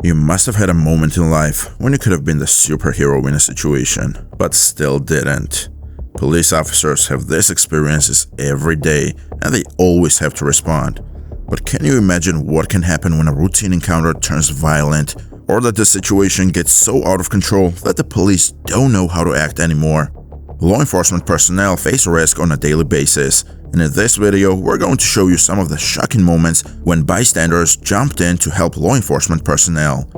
You must have had a moment in life when you could have been the superhero in a situation, but still didn't. Police officers have these experiences every day, and they always have to respond. But can you imagine what can happen when a routine encounter turns violent, or that the situation gets so out of control that the police don't know how to act anymore? Law enforcement personnel face risk on a daily basis, and in this video we're going to show you some of the shocking moments when bystanders jumped in to help law enforcement personnel.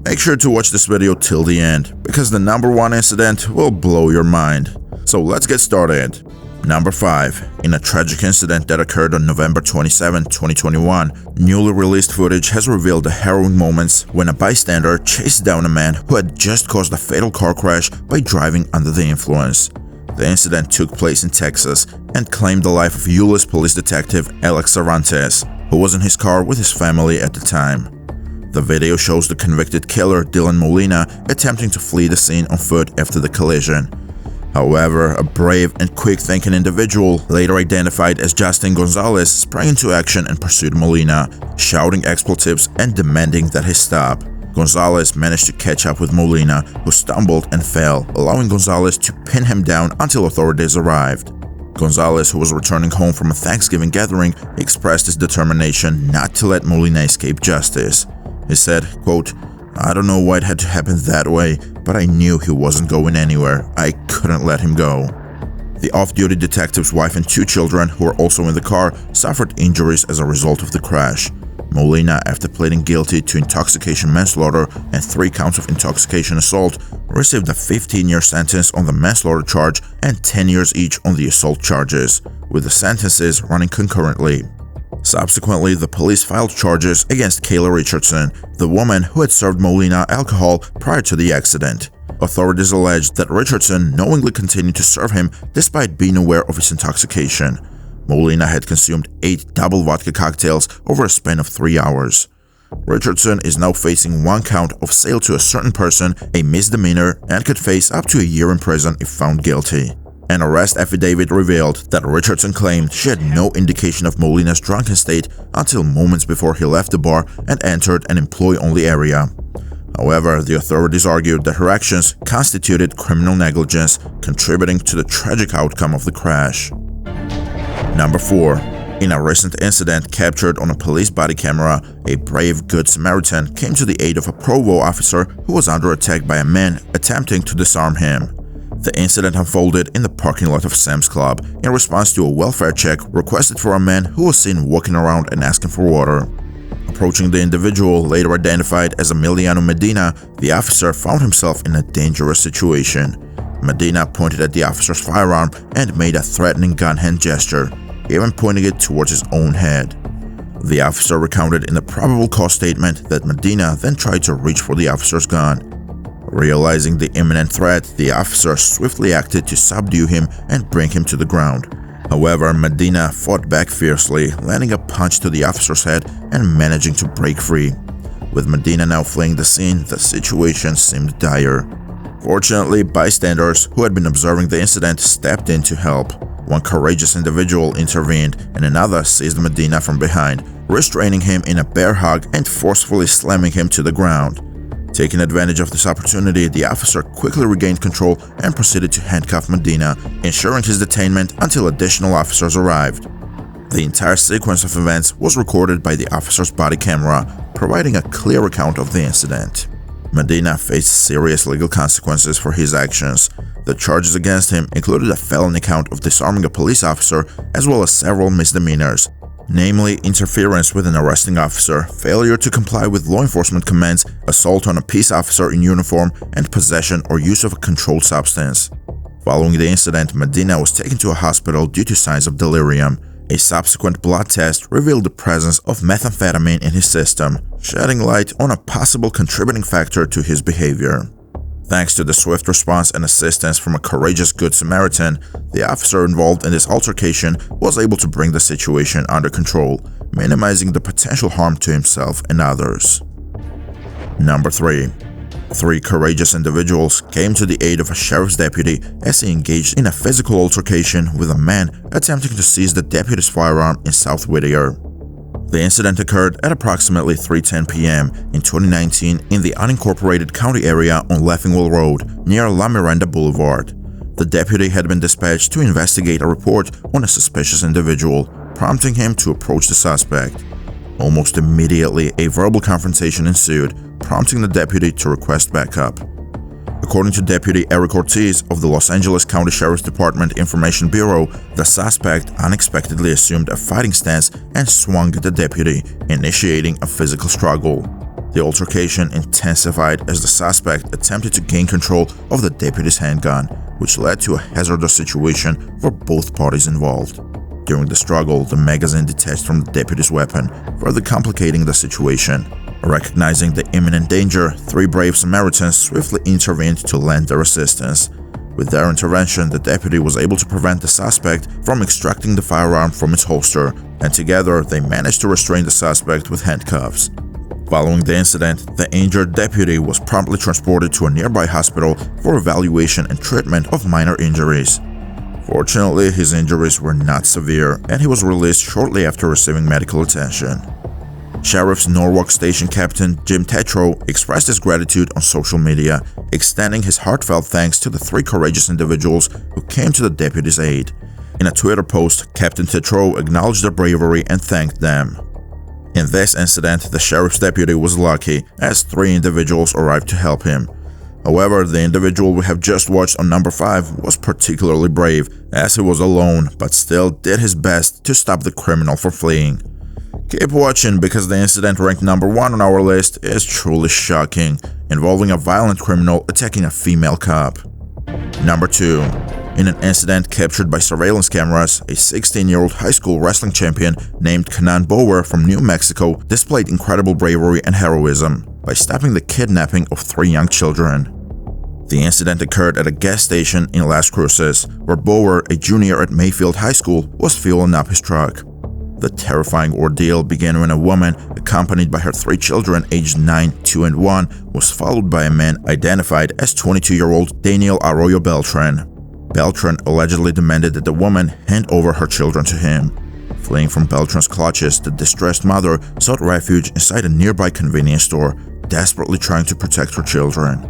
Make sure to watch this video till the end, because the number one incident will blow your mind. So let's get started. Number 5. In a tragic incident that occurred on November 27, 2021, newly released footage has revealed the harrowing moments when a bystander chased down a man who had just caused a fatal car crash by driving under the influence. The incident took place in Texas and claimed the life of Euless police detective Alex Cervantes, who was in his car with his family at the time. The video shows the convicted killer Dylan Molina attempting to flee the scene on foot after the collision. However, a brave and quick-thinking individual, later identified as Justin Gonzalez, sprang into action and pursued Molina, shouting expletives and demanding that he stop. Gonzalez managed to catch up with Molina, who stumbled and fell, allowing Gonzalez to pin him down until authorities arrived. Gonzalez, who was returning home from a Thanksgiving gathering, expressed his determination not to let Molina escape justice. He said, quote, "I don't know why it had to happen that way, but I knew he wasn't going anywhere. I couldn't let him go." The off-duty detective's wife and 2 children, who were also in the car, suffered injuries as a result of the crash. Molina, after pleading guilty to intoxication manslaughter and 3 counts of intoxication assault, received a 15-year sentence on the manslaughter charge and 10 years each on the assault charges, with the sentences running concurrently. Subsequently, the police filed charges against Kayla Richardson, the woman who had served Molina alcohol prior to the accident. Authorities alleged that Richardson knowingly continued to serve him despite being aware of his intoxication. Molina had consumed 8 double vodka cocktails over a span of 3 hours. Richardson is now facing 1 count of sale to a certain person, a misdemeanor, and could face up to a year in prison if found guilty. An arrest affidavit revealed that Richardson claimed she had no indication of Molina's drunken state until moments before he left the bar and entered an employee-only area. However, the authorities argued that her actions constituted criminal negligence, contributing to the tragic outcome of the crash. Number 4. In a recent incident captured on a police body camera, a brave Good Samaritan came to the aid of a Provo officer who was under attack by a man attempting to disarm him. The incident unfolded in the parking lot of Sam's Club in response to a welfare check requested for a man who was seen walking around and asking for water. Approaching the individual, later identified as Emiliano Medina, the officer found himself in a dangerous situation. Medina pointed at the officer's firearm and made a threatening gun hand gesture, even pointing it towards his own head. The officer recounted in the probable cause statement that Medina then tried to reach for the officer's gun. Realizing the imminent threat, the officer swiftly acted to subdue him and bring him to the ground. However, Medina fought back fiercely, landing a punch to the officer's head and managing to break free. With Medina now fleeing the scene, the situation seemed dire. Fortunately, bystanders who had been observing the incident stepped in to help. One courageous individual intervened, and another seized Medina from behind, restraining him in a bear hug and forcefully slamming him to the ground. Taking advantage of this opportunity, the officer quickly regained control and proceeded to handcuff Medina, ensuring his detainment until additional officers arrived. The entire sequence of events was recorded by the officer's body camera, providing a clear account of the incident. Medina faced serious legal consequences for his actions. The charges against him included a felony count of disarming a police officer as well as several misdemeanors, namely interference with an arresting officer, failure to comply with law enforcement commands, assault on a peace officer in uniform, and possession or use of a controlled substance. Following the incident, Medina was taken to a hospital due to signs of delirium. A subsequent blood test revealed the presence of methamphetamine in his system, shedding light on a possible contributing factor to his behavior. Thanks to the swift response and assistance from a courageous Good Samaritan, the officer involved in this altercation was able to bring the situation under control, minimizing the potential harm to himself and others. Number 3. 3 courageous individuals came to the aid of a sheriff's deputy as he engaged in a physical altercation with a man attempting to seize the deputy's firearm in South Whittier. The incident occurred at approximately 3:10 p.m. in 2019 in the unincorporated county area on Leffingwell Road near La Miranda Boulevard. The deputy had been dispatched to investigate a report on a suspicious individual, prompting him to approach the suspect. Almost immediately, a verbal confrontation ensued, prompting the deputy to request backup. According to Deputy Eric Ortiz of the Los Angeles County Sheriff's Department Information Bureau, the suspect unexpectedly assumed a fighting stance and swung at the deputy, initiating a physical struggle. The altercation intensified as the suspect attempted to gain control of the deputy's handgun, which led to a hazardous situation for both parties involved. During the struggle, the magazine detached from the deputy's weapon, further complicating the situation. Recognizing the imminent danger, 3 brave Samaritans swiftly intervened to lend their assistance. With their intervention, the deputy was able to prevent the suspect from extracting the firearm from its holster, and together they managed to restrain the suspect with handcuffs. Following the incident, the injured deputy was promptly transported to a nearby hospital for evaluation and treatment of minor injuries. Fortunately, his injuries were not severe, and he was released shortly after receiving medical attention. Sheriff's Norwalk Station Captain Jim Tetreault expressed his gratitude on social media, extending his heartfelt thanks to the 3 courageous individuals who came to the deputy's aid. In a Twitter post, Captain Tetreault acknowledged their bravery and thanked them. In this incident, the sheriff's deputy was lucky, as 3 individuals arrived to help him. However, the individual we have just watched on number 5 was particularly brave, as he was alone, but still did his best to stop the criminal from fleeing. Keep watching, because the incident ranked number 1 on our list is truly shocking, involving a violent criminal attacking a female cop. Number 2. In an incident captured by surveillance cameras, a 16-year-old high school wrestling champion named Kanan Bower from New Mexico displayed incredible bravery and heroism by stopping the kidnapping of 3 young children. The incident occurred at a gas station in Las Cruces, where Bower, a junior at Mayfield High School, was fueling up his truck. The terrifying ordeal began when a woman, accompanied by her 3 children aged 9, 2, and 1, was followed by a man identified as 22-year-old Daniel Arroyo Beltran. Beltran allegedly demanded that the woman hand over her children to him. Fleeing from Beltran's clutches, the distressed mother sought refuge inside a nearby convenience store, desperately trying to protect her children.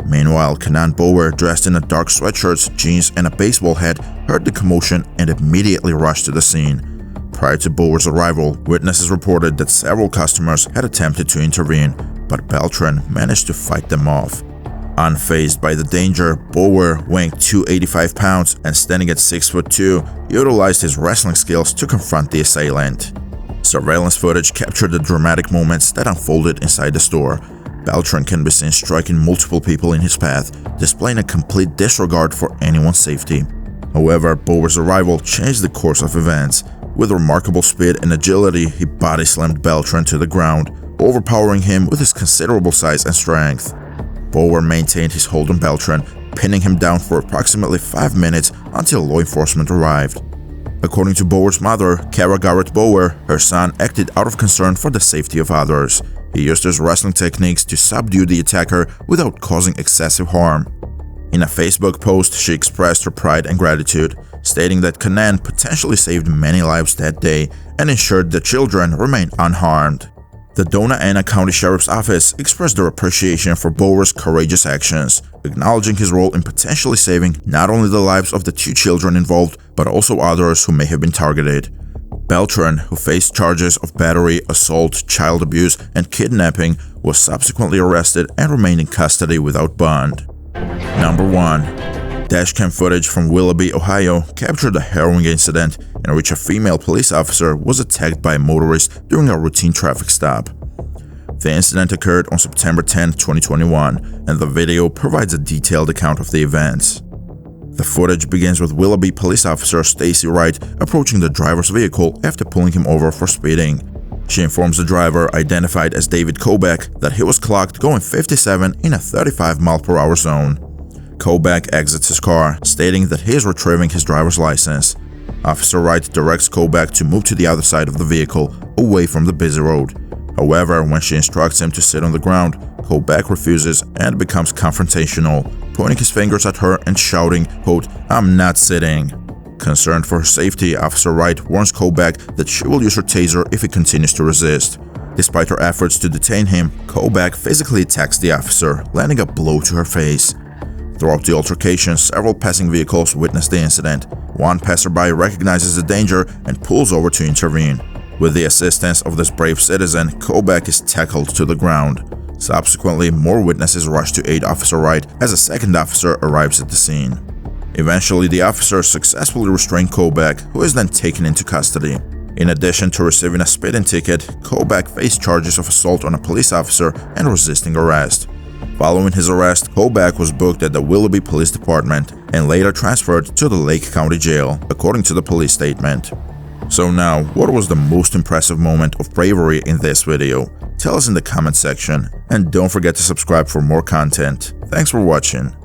Meanwhile, Kanan Bower, dressed in a dark sweatshirt, jeans, and a baseball hat, heard the commotion and immediately rushed to the scene. Prior to Bower's arrival, witnesses reported that several customers had attempted to intervene, but Beltran managed to fight them off. Unfazed by the danger, Bower, weighing 285 pounds and standing at 6'2", utilized his wrestling skills to confront the assailant. Surveillance footage captured the dramatic moments that unfolded inside the store. Beltran can be seen striking multiple people in his path, displaying a complete disregard for anyone's safety. However, Bower's arrival changed the course of events. With remarkable speed and agility, he body-slammed Beltran to the ground, overpowering him with his considerable size and strength. Bower maintained his hold on Beltran, pinning him down for approximately 5 minutes until law enforcement arrived. According to Bower's mother, Kara Garrett Bower, her son acted out of concern for the safety of others. He used his wrestling techniques to subdue the attacker without causing excessive harm. In a Facebook post, she expressed her pride and gratitude, stating that Kanan potentially saved many lives that day and ensured the children remained unharmed. The Dona Ana County Sheriff's Office expressed their appreciation for Bower's courageous actions, acknowledging his role in potentially saving not only the lives of the 2 children involved, but also others who may have been targeted. Beltran, who faced charges of battery, assault, child abuse, and kidnapping, was subsequently arrested and remained in custody without bond. Number 1. Dashcam footage from Willoughby, Ohio captured a harrowing incident in which a female police officer was attacked by a motorist during a routine traffic stop. The incident occurred on September 10, 2021, and the video provides a detailed account of the events. The footage begins with Willoughby police officer Stacy Wright approaching the driver's vehicle after pulling him over for speeding. She informs the driver, identified as David Kobeck, that he was clocked going 57 in a 35-mile-per-hour zone. Kobeck exits his car, stating that he is retrieving his driver's license. Officer Wright directs Kobeck to move to the other side of the vehicle, away from the busy road. However, when she instructs him to sit on the ground, Kobeck refuses and becomes confrontational, pointing his fingers at her and shouting, quote, "I'm not sitting." Concerned for her safety, Officer Wright warns Kobach that she will use her taser if he continues to resist. Despite her efforts to detain him, Kobach physically attacks the officer, landing a blow to her face. Throughout the altercation, several passing vehicles witness the incident. One passerby recognizes the danger and pulls over to intervene. With the assistance of this brave citizen, Kobach is tackled to the ground. Subsequently, more witnesses rush to aid Officer Wright as a second officer arrives at the scene. Eventually, the officers successfully restrain Kobach, who is then taken into custody. In addition to receiving a speeding ticket, Kobach faced charges of assault on a police officer and resisting arrest. Following his arrest, Kobach was booked at the Willoughby Police Department and later transferred to the Lake County Jail, according to the police statement. So now, what was the most impressive moment of bravery in this video? Tell us in the comment section, and don't forget to subscribe for more content. Thanks for watching.